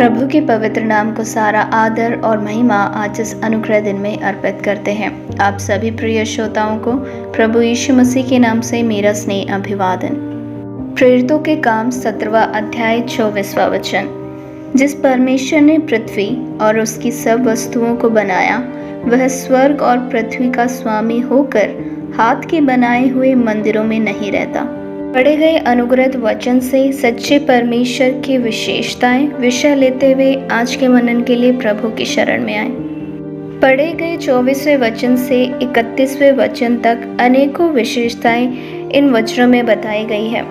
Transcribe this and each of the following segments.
प्रभु के पवित्र नाम को सारा आदर और महिमा आज इस अनुग्रह दिन में अर्पित करते हैं। आप सभी प्रिय श्रोताओं को प्रभु यीशु मसीह के नाम से मेरा स्नेह अभिवादन। प्रेरितों के काम 17वां अध्याय 24वां वचन। जिस परमेश्वर ने पृथ्वी और उसकी सब वस्तुओं को बनाया, वह स्वर्ग और पृथ्वी का स्वामी होकर हाथ के बनाए हुए मंदिरों में नहीं रहता। पढ़े गए अनुग्रहित वचन से सच्चे परमेश्वर की विशेषताएं विषय लेते हुए आज के मनन के लिए प्रभु की शरण में आए। पढ़े गए 24वें वचन से 31वें वचन तक अनेकों विशेषताएं इन वचनों में बताई गई है।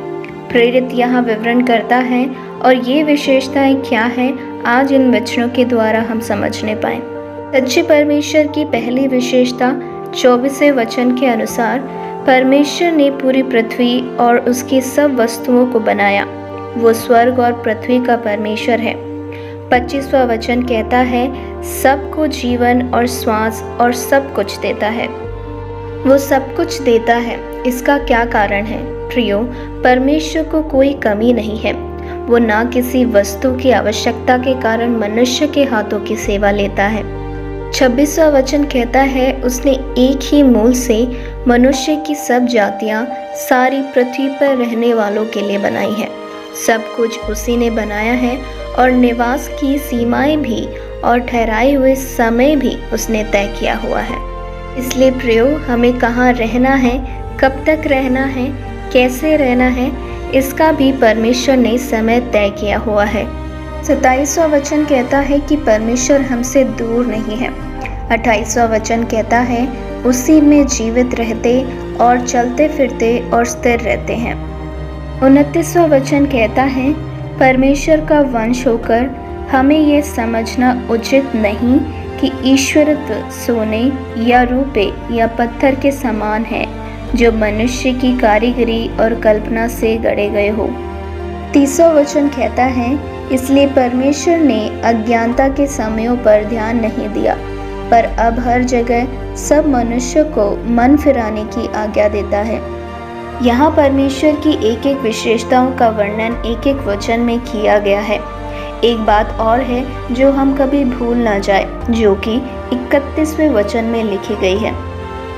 प्रेरित यहाँ विवरण करता है और ये विशेषताएं क्या हैं, आज इन वचनों के द्वारा हम समझने पाए। सच्चे परमेश्वर की पहली विशेषता 24वें वचन के अनुसार परमेश्वर ने पूरी पृथ्वी और उसकी सब वस्तुओं को बनाया। वो स्वर्ग और पृथ्वी का परमेश्वर है। 25वां वचन कहता है, सबको जीवन और श्वास और सब कुछ देता है। वो सब कुछ देता है। इसका क्या कारण है? प्रियो, परमेश्वर को कोई कमी नहीं है। वो ना किसी वस्तु की आवश्यकता के कारण मनुष्य के हाथों की सेवा लेता है। 26वां वचन कहता है, उसने एक ही मूल से मनुष्य की सब जातियां सारी पृथ्वी पर रहने वालों के लिए बनाई है। सब कुछ उसी ने बनाया है और निवास की सीमाएं भी और ठहराए हुए समय भी उसने तय किया हुआ है। इसलिए प्रियो, हमें कहाँ रहना है, कब तक रहना है, कैसे रहना है, इसका भी परमेश्वर ने समय तय किया हुआ है। 27वां वचन कहता है कि परमेश्वर हमसे दूर नहीं है। 28वां वचन कहता है, उसी में जीवित रहते और चलते फिरते और स्थिर रहते हैं। 29वां वचन कहता है, परमेश्वर का वंश होकर हमें यह समझना उचित नहीं कि ईश्वरत्व सोने या रूपे या पत्थर के समान है, जो मनुष्य की कारीगरी और कल्पना से गढ़े गए हो। 30वां वचन कहता है, इसलिए परमेश्वर ने अज्ञानता के समयों पर ध्यान नहीं दिया, पर अब हर जगह सब मनुष्य को मन फिराने की आज्ञा देता है। यहाँ परमेश्वर की एक एक विशेषताओं का वर्णन एक एक वचन में किया गया है। एक बात और है जो हम कभी भूल ना जाए, जो कि 31वें वचन में लिखी गई है।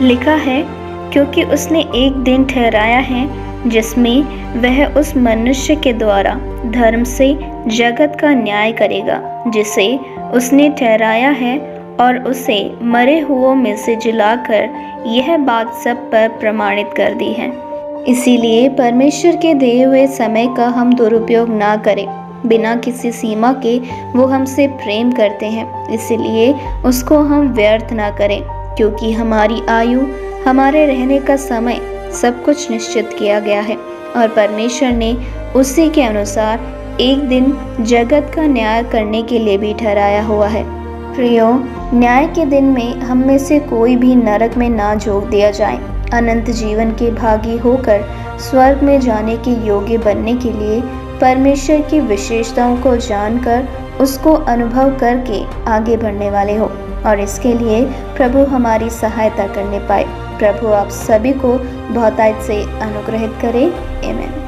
लिखा है, क्योंकि उसने एक दिन ठहराया है जिसमें वह उस मनुष्य के द्वारा धर्म से जगत का न्याय करेगा, जिसे उसने ठहराया है, और उसे मरे हुओं में से जिलाकर यह बात सब पर प्रमाणित कर दी है। इसीलिए परमेश्वर के दिए हुए समय का हम दुरुपयोग ना करें। बिना किसी सीमा के वो हमसे प्रेम करते हैं, इसलिए उसको हम व्यर्थ ना करें, क्योंकि हमारी आयु, हमारे रहने का समय सब कुछ निश्चित किया गया है और परमेश्वर ने उसी के अनुसार एक दिन जगत का न्याय करने के लिए भी ठहराया हुआ है। प्रियो, न्याय के दिन में हम में से कोई भी नरक में ना झोंक दिया जाए। अनंत जीवन के भागी होकर स्वर्ग में जाने के योग्य बनने के लिए परमेश्वर की विशेषताओं को जानकर उसको अनुभव करके आगे बढ़ने वाले हो, और इसके लिए प्रभु हमारी सहायता करने पाए। प्रभु आप सभी को बहुतायत से अनुग्रहित करे। आमीन।